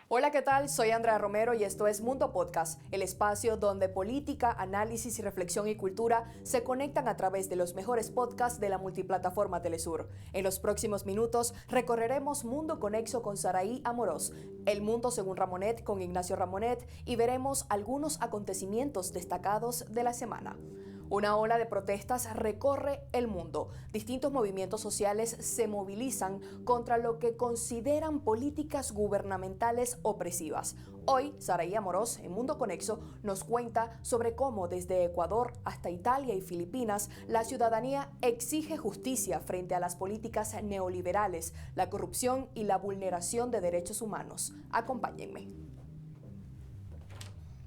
Hola, ¿qué tal? Soy Andrea Romero y esto es Mundo Podcast, el espacio donde política, análisis y reflexión y cultura se conectan a través de los mejores podcasts de la multiplataforma Telesur. En los próximos minutos recorreremos Mundo Conexo con Saraí Amorós, El Mundo según Ramonet con Ignacio Ramonet y veremos algunos acontecimientos destacados de la semana. Una ola de protestas recorre el mundo. Distintos movimientos sociales se movilizan contra lo que consideran políticas gubernamentales opresivas. Hoy, Saraí Amorós, en Mundo Conexo, nos cuenta sobre cómo desde Ecuador hasta Italia y Filipinas, la ciudadanía exige justicia frente a las políticas neoliberales, la corrupción y la vulneración de derechos humanos. Acompáñenme.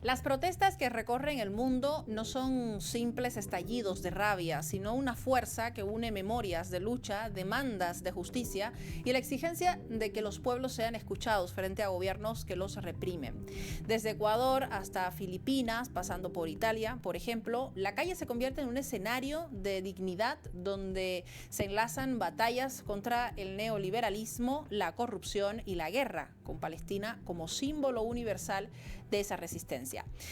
Las protestas que recorren el mundo no son simples estallidos de rabia, sino una fuerza que une memorias de lucha, demandas de justicia y la exigencia de que los pueblos sean escuchados frente a gobiernos que los reprimen. Desde Ecuador hasta Filipinas, pasando por Italia, por ejemplo, la calle se convierte en un escenario de dignidad donde se enlazan batallas contra el neoliberalismo, la corrupción y la guerra, con Palestina como símbolo universal de esa resistencia.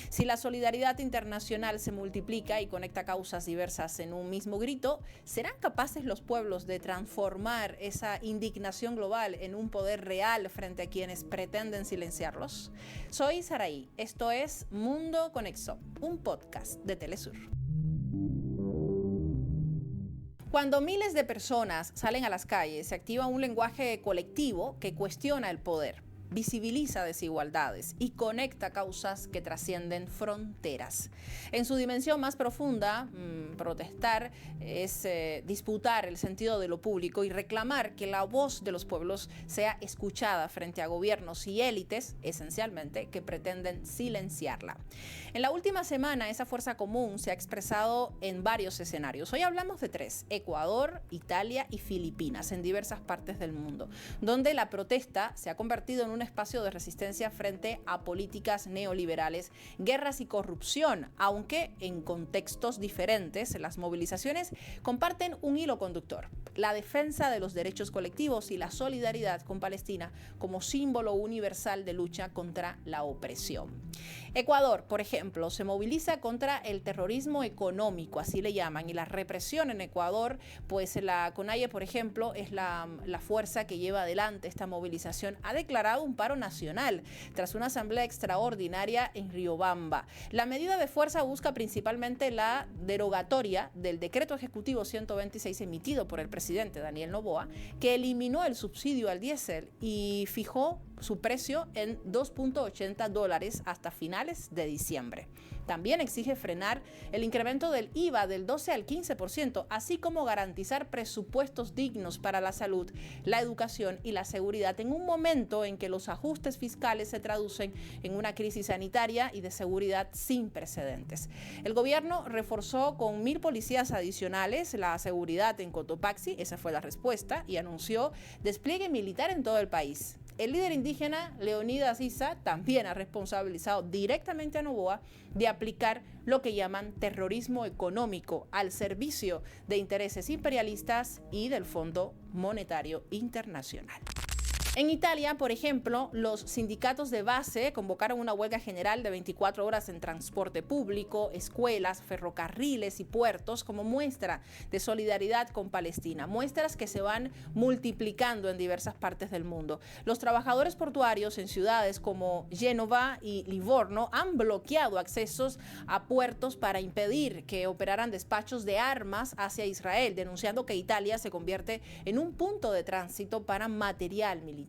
Si la solidaridad internacional se multiplica y conecta causas diversas en un mismo grito, ¿serán capaces los pueblos de transformar esa indignación global en un poder real frente a quienes pretenden silenciarlos? Soy Saraí, esto es Mundo Conexo, un podcast de Telesur. Cuando miles de personas salen a las calles, se activa un lenguaje colectivo que cuestiona el poder, visibiliza desigualdades y conecta causas que trascienden fronteras. En su dimensión más profunda, protestar es disputar el sentido de lo público y reclamar que la voz de los pueblos sea escuchada frente a gobiernos y élites, esencialmente, que pretenden silenciarla. En la última semana, esa fuerza común se ha expresado en varios escenarios. Hoy hablamos de tres: Ecuador, Italia y Filipinas, en diversas partes del mundo, donde la protesta se ha convertido en un espacio de resistencia frente a políticas neoliberales, guerras y corrupción, aunque en contextos diferentes. Las movilizaciones comparten un hilo conductor: la defensa de los derechos colectivos y la solidaridad con Palestina como símbolo universal de lucha contra la opresión. Ecuador, por ejemplo, se moviliza contra el terrorismo económico, así le llaman, y la represión en Ecuador, pues la CONAIE, por ejemplo, es la fuerza que lleva adelante esta movilización. Ha declarado un paro nacional tras una asamblea extraordinaria en Riobamba. La medida de fuerza busca principalmente la derogatoria del decreto ejecutivo 126 emitido por el presidente Daniel Noboa, que eliminó el subsidio al diésel y fijó su precio en $2.80 hasta finales de diciembre. También exige frenar el incremento del IVA del 12 al 15%, así como garantizar presupuestos dignos para la salud, la educación y la seguridad en un momento en que los ajustes fiscales se traducen en una crisis sanitaria y de seguridad sin precedentes. El gobierno reforzó con 1,000 policías adicionales la seguridad en Cotopaxi, esa fue la respuesta, y anunció despliegue militar en todo el país. El líder indígena Leonidas Issa también ha responsabilizado directamente a Noboa de aplicar lo que llaman terrorismo económico al servicio de intereses imperialistas y del Fondo Monetario Internacional. En Italia, por ejemplo, los sindicatos de base convocaron una huelga general de 24 horas en transporte público, escuelas, ferrocarriles y puertos como muestra de solidaridad con Palestina, muestras que se van multiplicando en diversas partes del mundo. Los trabajadores portuarios en ciudades como Génova y Livorno han bloqueado accesos a puertos para impedir que operaran despachos de armas hacia Israel, denunciando que Italia se convierte en un punto de tránsito para material militar.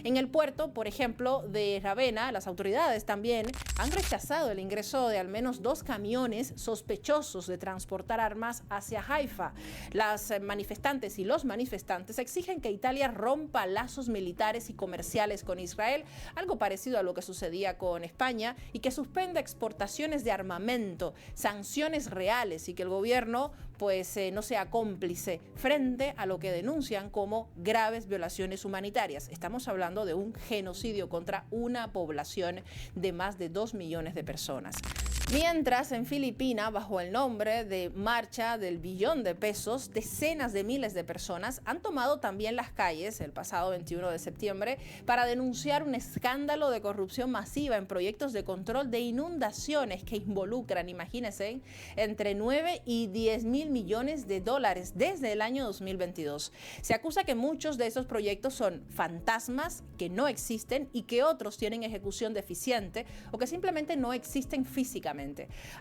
En el puerto, por ejemplo, de Ravenna, las autoridades también han rechazado el ingreso de al menos 2 camiones sospechosos de transportar armas hacia Haifa. Las manifestantes y los manifestantes exigen que Italia rompa lazos militares y comerciales con Israel, algo parecido a lo que sucedía con España, y que suspenda exportaciones de armamento, sanciones reales, y que el gobierno no sea cómplice frente a lo que denuncian como graves violaciones humanitarias. Estamos hablando de un genocidio contra una población de más de 2 millones de personas. Mientras en Filipinas, bajo el nombre de Marcha del Billón de Pesos, decenas de miles de personas han tomado también las calles el pasado 21 de septiembre para denunciar un escándalo de corrupción masiva en proyectos de control de inundaciones que involucran, imagínense, entre 9 y 10 mil millones de dólares desde el año 2022. Se acusa que muchos de esos proyectos son fantasmas, que no existen y que otros tienen ejecución deficiente o que simplemente no existen físicamente.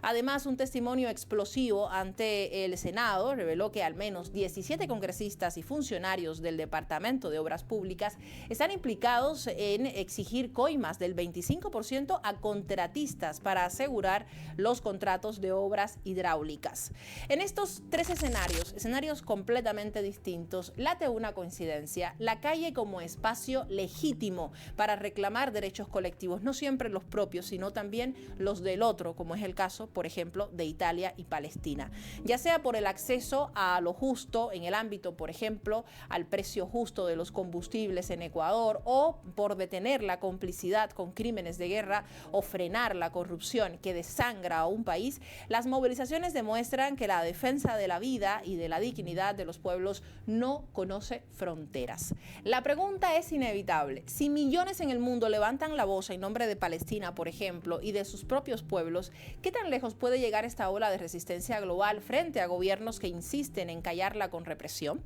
Además, un testimonio explosivo ante el Senado reveló que al menos 17 congresistas y funcionarios del Departamento de Obras Públicas están implicados en exigir coimas del 25% a contratistas para asegurar los contratos de obras hidráulicas. En estos tres escenarios completamente distintos, late una coincidencia: la calle como espacio legítimo para reclamar derechos colectivos, no siempre los propios, sino también los del otro, como es el caso, por ejemplo, de Italia y Palestina, ya sea por el acceso a lo justo en el ámbito, por ejemplo, al precio justo de los combustibles en Ecuador, o por detener la complicidad con crímenes de guerra o frenar la corrupción que desangra a un país. Las movilizaciones demuestran que la defensa de la vida y de la dignidad de los pueblos no conoce fronteras. La pregunta es inevitable: si millones en el mundo levantan la voz en nombre de Palestina, por ejemplo, y de sus propios pueblos, ¿qué tan lejos puede llegar esta ola de resistencia global frente a gobiernos que insisten en callarla con represión?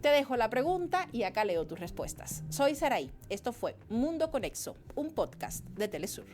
Te dejo la pregunta y acá leo tus respuestas. Soy Saraí. Esto fue Mundo Conexo, un podcast de Telesur.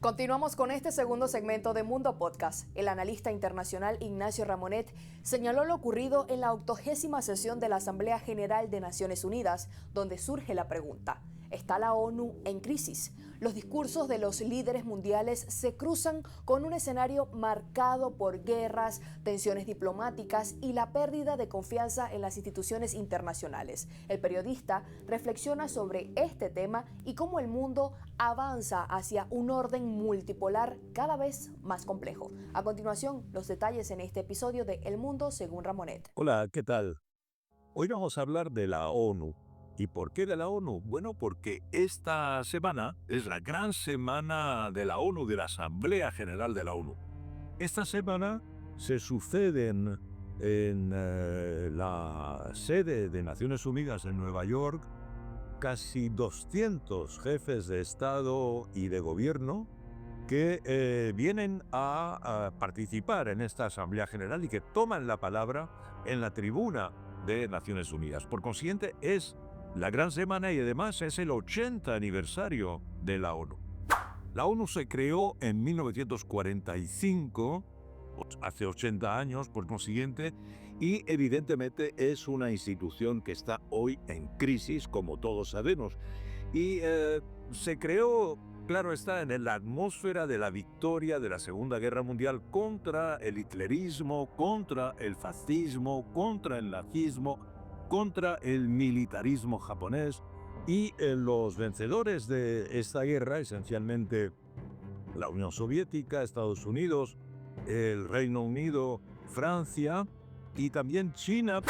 Continuamos con este segundo segmento de Mundo Podcast. El analista internacional Ignacio Ramonet señaló lo ocurrido en la 80ª sesión de la Asamblea General de Naciones Unidas, donde surge la pregunta: ¿está la ONU en crisis? Los discursos de los líderes mundiales se cruzan con un escenario marcado por guerras, tensiones diplomáticas y la pérdida de confianza en las instituciones internacionales. El periodista reflexiona sobre este tema y cómo el mundo avanza hacia un orden multipolar cada vez más complejo. A continuación, los detalles en este episodio de El Mundo según Ramonet. Hola, ¿qué tal? Hoy vamos a hablar de la ONU. ¿Y por qué de la ONU? Bueno, porque esta semana es la gran semana de la ONU, de la Asamblea General de la ONU. Esta semana se suceden en la sede de Naciones Unidas en Nueva York casi 200 jefes de Estado y de Gobierno que vienen a participar en esta Asamblea General y que toman la palabra en la tribuna de Naciones Unidas. Por consiguiente, es la gran semana y además es el 80 aniversario de la ONU. La ONU se creó en 1945, hace 80 años, por consiguiente, y evidentemente es una institución que está hoy en crisis, como todos sabemos. Y se creó, claro está, en la atmósfera de la victoria de la Segunda Guerra Mundial contra el hitlerismo, contra el fascismo, contra el nazismo, contra el militarismo japonés, y los vencedores de esta guerra, esencialmente la Unión Soviética, Estados Unidos, el Reino Unido, Francia y también China.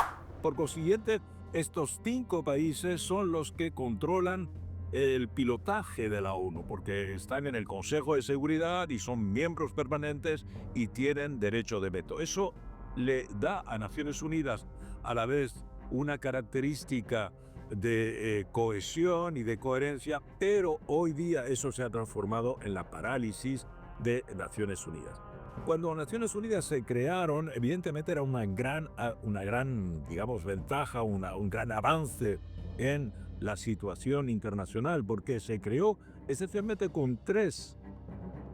Por consiguiente, estos 5 países son los que controlan el pilotaje de la ONU, porque están en el Consejo de Seguridad y son miembros permanentes y tienen derecho de veto. Eso le da a Naciones Unidas a la vez una característica de cohesión y de coherencia, pero hoy día eso se ha transformado en la parálisis de Naciones Unidas. Cuando Naciones Unidas se crearon, evidentemente era una gran, digamos, ventaja, un gran avance en la situación internacional, porque se creó esencialmente con 3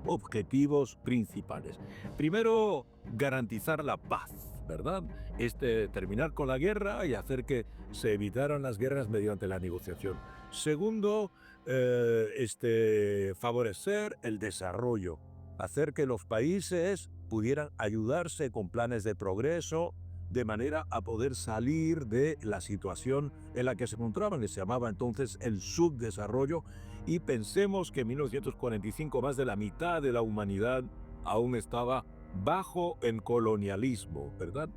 objetivos principales. Primero, garantizar la paz, ¿verdad? Terminar con la guerra y hacer que se evitaran las guerras mediante la negociación. Segundo, favorecer el desarrollo, hacer que los países pudieran ayudarse con planes de progreso de manera a poder salir de la situación en la que se encontraban, que se llamaba entonces el subdesarrollo, y pensemos que en 1945 más de la mitad de la humanidad aún estaba bajo el colonialismo, ¿verdad?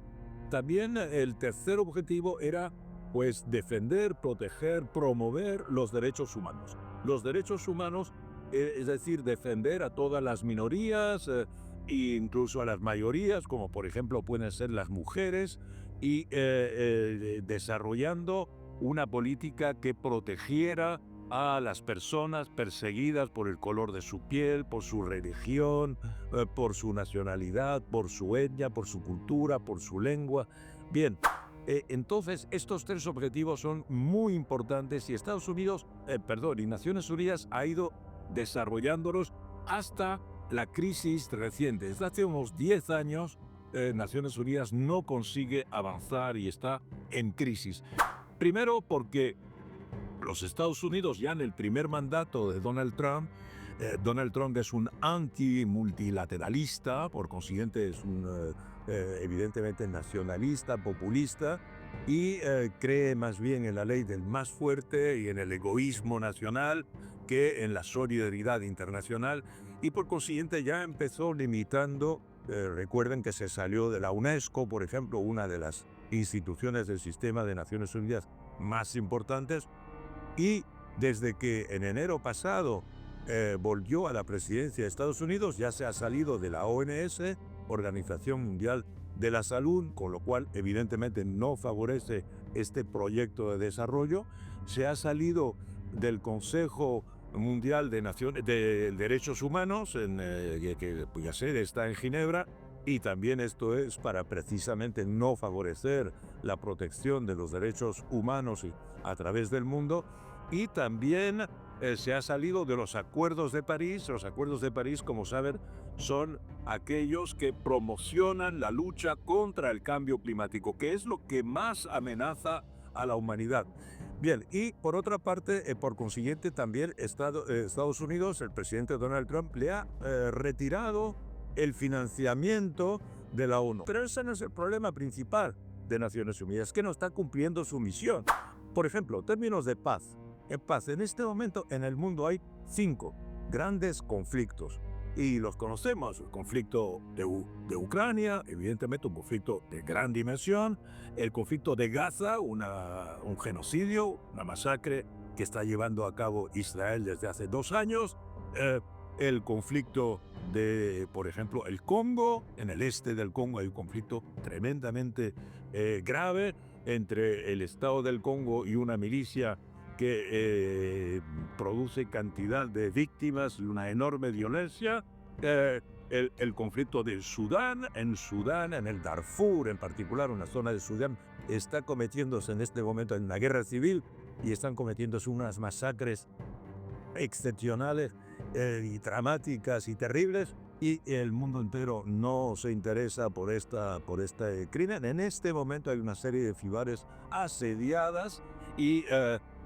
También el tercer objetivo era pues defender, proteger, promover los derechos humanos. Los derechos humanos, es decir, defender a todas las minorías, e incluso a las mayorías, como por ejemplo pueden ser las mujeres, y desarrollando una política que protegiera a las personas perseguidas por el color de su piel, por su religión, por su nacionalidad, por su etnia, por su cultura, por su lengua. Bien, entonces estos tres objetivos son muy importantes y y Naciones Unidas ha ido desarrollándolos hasta la crisis reciente. Desde hace unos 10 años, Naciones Unidas no consigue avanzar y está en crisis. Primero porque los Estados Unidos, ya en el primer mandato de Donald Trump es un anti-multilateralista, por consiguiente es un evidentemente nacionalista, populista, y cree más bien en la ley del más fuerte y en el egoísmo nacional que en la solidaridad internacional, y por consiguiente ya empezó limitando. Recuerden que se salió de la UNESCO, por ejemplo, una de las instituciones del sistema de Naciones Unidas más importantes, y desde que en enero pasado volvió a la presidencia de Estados Unidos, ya se ha salido de la OMS, Organización Mundial de la Salud, con lo cual evidentemente no favorece este proyecto de desarrollo. Se ha salido del Consejo Mundial de Derechos Humanos, que cuya sede está en Ginebra, y también esto es para precisamente no favorecer la protección de los derechos humanos a través del mundo. Y también se ha salido de los acuerdos de París. Los acuerdos de París, como saben, son aquellos que promocionan la lucha contra el cambio climático, que es lo que más amenaza a la humanidad. Bien, y por otra parte, por consiguiente, también Estados Unidos, el presidente Donald Trump, le ha retirado el financiamiento de la ONU. Pero ese no es el problema principal de Naciones Unidas, que no está cumpliendo su misión. Por ejemplo, términos de paz. En este momento en el mundo hay 5 grandes conflictos y los conocemos: el conflicto de Ucrania, evidentemente un conflicto de gran dimensión; el conflicto de Gaza, un genocidio, una masacre que está llevando a cabo Israel desde hace 2 años; el conflicto de, por ejemplo, el Congo. En el este del Congo hay un conflicto tremendamente grave entre el Estado del Congo y una milicia que produce cantidad de víctimas y una enorme violencia. El conflicto del Sudán, en el Darfur en particular, una zona de Sudán, está cometiéndose en este momento en una guerra civil y están cometiéndose unas masacres excepcionales y dramáticas y terribles, y el mundo entero no se interesa por este crimen. En este momento hay una serie de ciudades asediadas y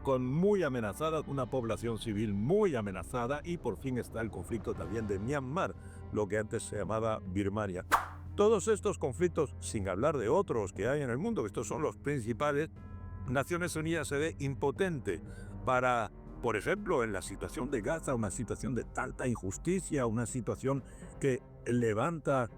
con muy amenazada, una población civil muy amenazada, y por fin está el conflicto también de Myanmar, lo que antes se llamaba Birmania. Todos estos conflictos, sin hablar de otros que hay en el mundo, estos son los principales, Naciones Unidas se ve impotente para, por ejemplo, en la situación de Gaza, una situación de tanta injusticia, una situación que levanta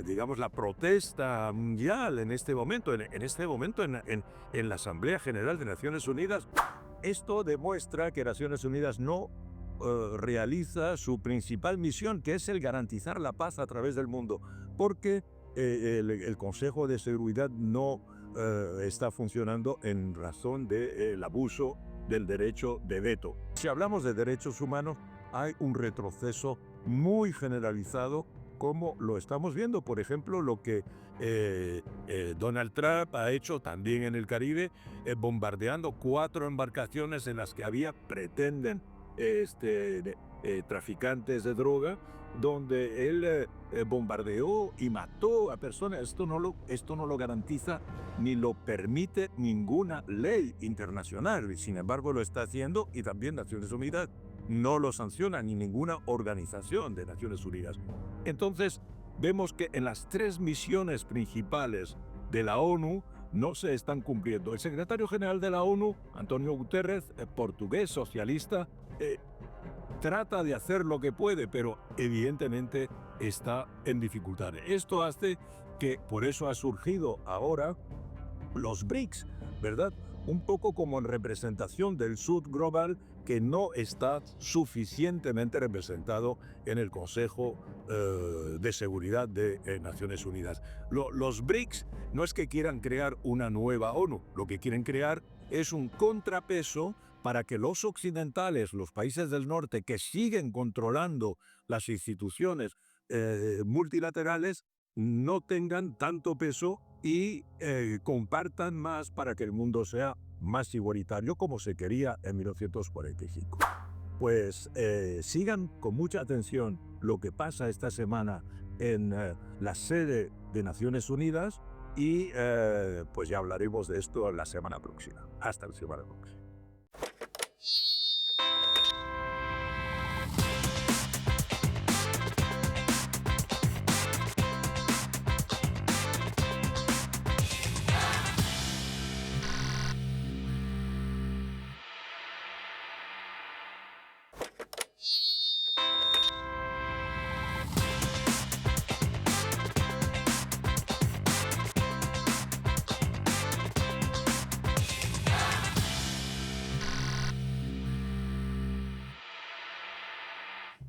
digamos, la protesta mundial en este momento, en la Asamblea General de Naciones Unidas. Esto demuestra que Naciones Unidas no realiza su principal misión, que es el garantizar la paz a través del mundo, porque el Consejo de Seguridad no está funcionando en razón del abuso del derecho de veto. Si hablamos de derechos humanos, hay un retroceso muy generalizado, como lo estamos viendo, por ejemplo, lo que Donald Trump ha hecho también en el Caribe, bombardeando 4 embarcaciones en las que pretenden traficantes de droga, donde él bombardeó y mató a personas. Esto no lo garantiza ni lo permite ninguna ley internacional. Sin embargo, lo está haciendo, y también Naciones Unidas no lo sanciona, ni ninguna organización de Naciones Unidas. Entonces, vemos que en las 3 misiones principales de la ONU no se están cumpliendo. El secretario general de la ONU, Antonio Guterres, portugués, socialista, trata de hacer lo que puede, pero evidentemente está en dificultades. Esto hace que, por eso ha surgido ahora los BRICS, ¿verdad? Un poco como en representación del sur global, que no está suficientemente representado en el Consejo de Seguridad de Naciones Unidas. Los BRICS no es que quieran crear una nueva ONU, lo que quieren crear es un contrapeso para que los occidentales, los países del norte, que siguen controlando las instituciones multilaterales, no tengan tanto peso y compartan más para que el mundo sea más igualitario, como se quería en 1945. Pues sigan con mucha atención lo que pasa esta semana en la sede de Naciones Unidas y pues ya hablaremos de esto la semana próxima. Hasta la semana próxima.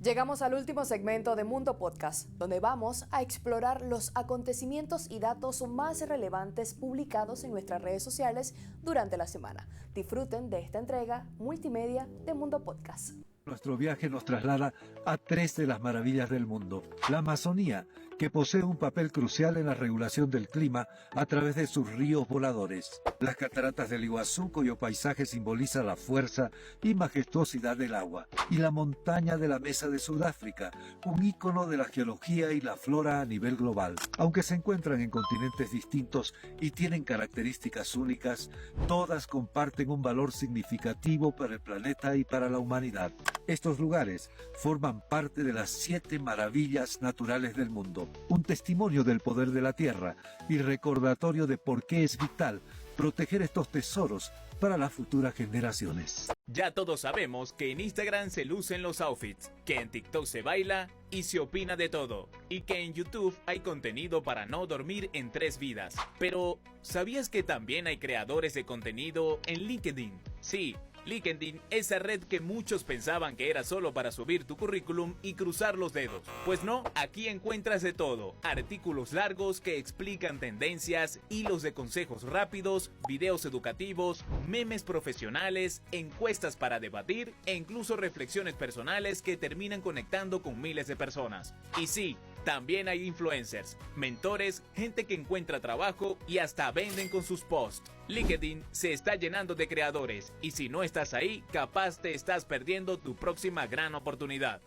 Llegamos al último segmento de Mundo Podcast, donde vamos a explorar los acontecimientos y datos más relevantes publicados en nuestras redes sociales durante la semana. Disfruten de esta entrega multimedia de Mundo Podcast. Nuestro viaje nos traslada a 3 de las maravillas del mundo. La Amazonía, que posee un papel crucial en la regulación del clima a través de sus ríos voladores. Las cataratas del Iguazú, cuyo paisaje simboliza la fuerza y majestuosidad del agua. Y la montaña de la Mesa de Sudáfrica, un ícono de la geología y la flora a nivel global. Aunque se encuentran en continentes distintos y tienen características únicas, todas comparten un valor significativo para el planeta y para la humanidad. Estos lugares forman parte de las 7 maravillas naturales del mundo, un testimonio del poder de la tierra y recordatorio de por qué es vital proteger estos tesoros para las futuras generaciones. Ya todos sabemos que en Instagram se lucen los outfits, que en TikTok se baila y se opina de todo, y que en YouTube hay contenido para no dormir en 3 vidas. Pero, ¿sabías que también hay creadores de contenido en LinkedIn? Sí, LinkedIn, esa red que muchos pensaban que era solo para subir tu currículum y cruzar los dedos. Pues no, aquí encuentras de todo: artículos largos que explican tendencias, hilos de consejos rápidos, videos educativos, memes profesionales, encuestas para debatir e incluso reflexiones personales que terminan conectando con miles de personas. Y sí, también hay influencers, mentores, gente que encuentra trabajo y hasta venden con sus posts. LinkedIn se está llenando de creadores y si no estás ahí, capaz te estás perdiendo tu próxima gran oportunidad.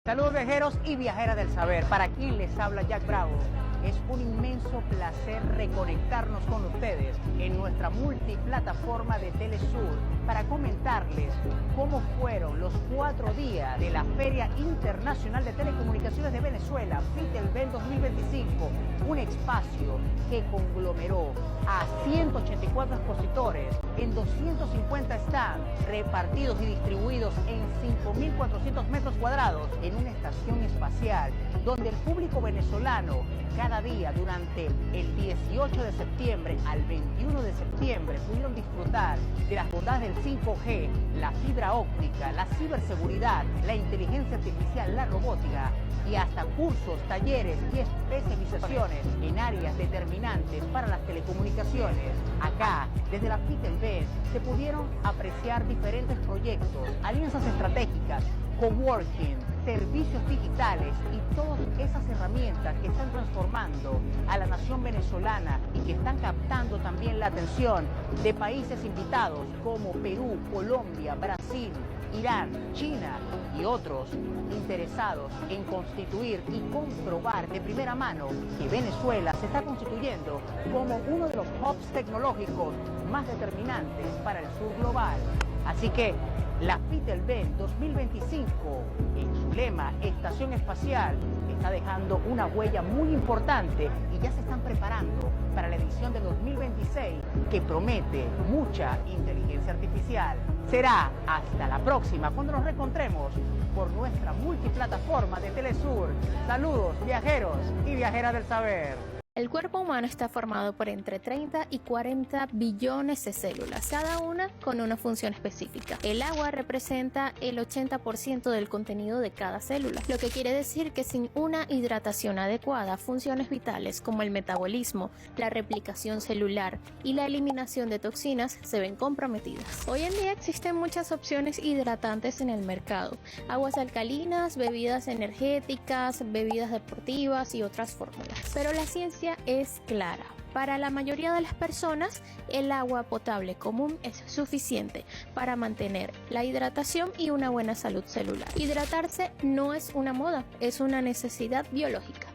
Saludos viajeros y viajeras del saber. Para quien les habla Jack Bravo, es un inmenso placer reconectarnos con ustedes en nuestra multiplataforma de Telesur para comentarles cómo fueron los 4 días de la Feria Internacional de Telecomunicaciones de Venezuela, FITELVEN 2025, un espacio que conglomeró a 184 expositores en 250 stands repartidos y distribuidos en 5.400 metros cuadrados en una estación espacial donde el público venezolano cada día durante el 18 de septiembre al 21 de septiembre pudieron disfrutar de las bondades del 5G, la fibra óptica, la ciberseguridad, la inteligencia artificial, la robótica y hasta cursos, talleres y especializaciones en áreas determinantes para las telecomunicaciones. Acá, desde la FITELVEN, se pudieron apreciar diferentes proyectos, alianzas estratégicas, coworking, servicios digitales y todas esas herramientas que están transformando a la nación venezolana y que están captando también la atención de países invitados como Perú, Colombia, Brasil, Irán, China y otros interesados en constituir y comprobar de primera mano que Venezuela se está constituyendo como uno de los hubs tecnológicos más determinantes para el sur global. Así que la FIT-EL-BEN 2025, en su lema Estación Espacial, está dejando una huella muy importante y ya se están preparando para la edición de 2026 que promete mucha inteligencia artificial. Será hasta la próxima cuando nos reencontremos por nuestra multiplataforma de Telesur. Saludos, viajeros y viajeras del saber. El cuerpo humano está formado por entre 30 y 40 billones de células, cada una con una función específica. El agua representa el 80% del contenido de cada célula, lo que quiere decir que sin una hidratación adecuada, funciones vitales como el metabolismo, la replicación celular y la eliminación de toxinas se ven comprometidas. Hoy en día existen muchas opciones hidratantes en el mercado: aguas alcalinas, bebidas energéticas, bebidas deportivas y otras fórmulas. Pero la ciencia es clara. Para la mayoría de las personas, el agua potable común es suficiente para mantener la hidratación y una buena salud celular. Hidratarse no es una moda, es una necesidad biológica.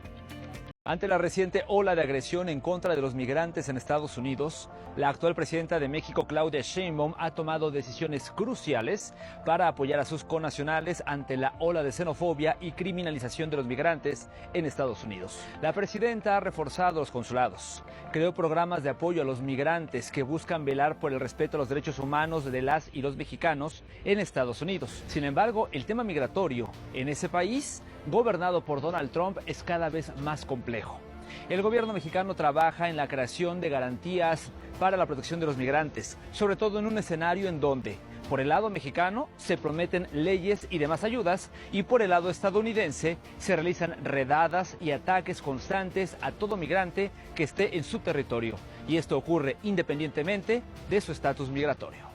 Ante la reciente ola de agresión en contra de los migrantes en Estados Unidos, la actual presidenta de México, Claudia Sheinbaum, ha tomado decisiones cruciales para apoyar a sus connacionales ante la ola de xenofobia y criminalización de los migrantes en Estados Unidos. La presidenta ha reforzado los consulados, creó programas de apoyo a los migrantes que buscan velar por el respeto a los derechos humanos de las y los mexicanos en Estados Unidos. Sin embargo, el tema migratorio en ese país, gobernado por Donald Trump, es cada vez más complejo. El gobierno mexicano trabaja en la creación de garantías para la protección de los migrantes, sobre todo en un escenario en donde, por el lado mexicano, se prometen leyes y demás ayudas, y por el lado estadounidense se realizan redadas y ataques constantes a todo migrante que esté en su territorio. Y esto ocurre independientemente de su estatus migratorio.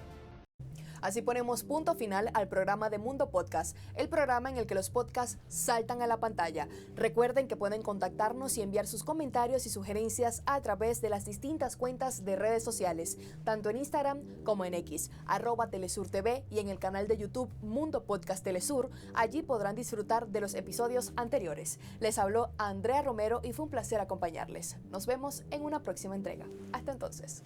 Así ponemos punto final al programa de Mundo Podcast, el programa en el que los podcasts saltan a la pantalla. Recuerden que pueden contactarnos y enviar sus comentarios y sugerencias a través de las distintas cuentas de redes sociales, tanto en Instagram como en X, @TelesurTV, y en el canal de YouTube Mundo Podcast Telesur. Allí podrán disfrutar de los episodios anteriores. Les habló Andrea Romero y fue un placer acompañarles. Nos vemos en una próxima entrega. Hasta entonces.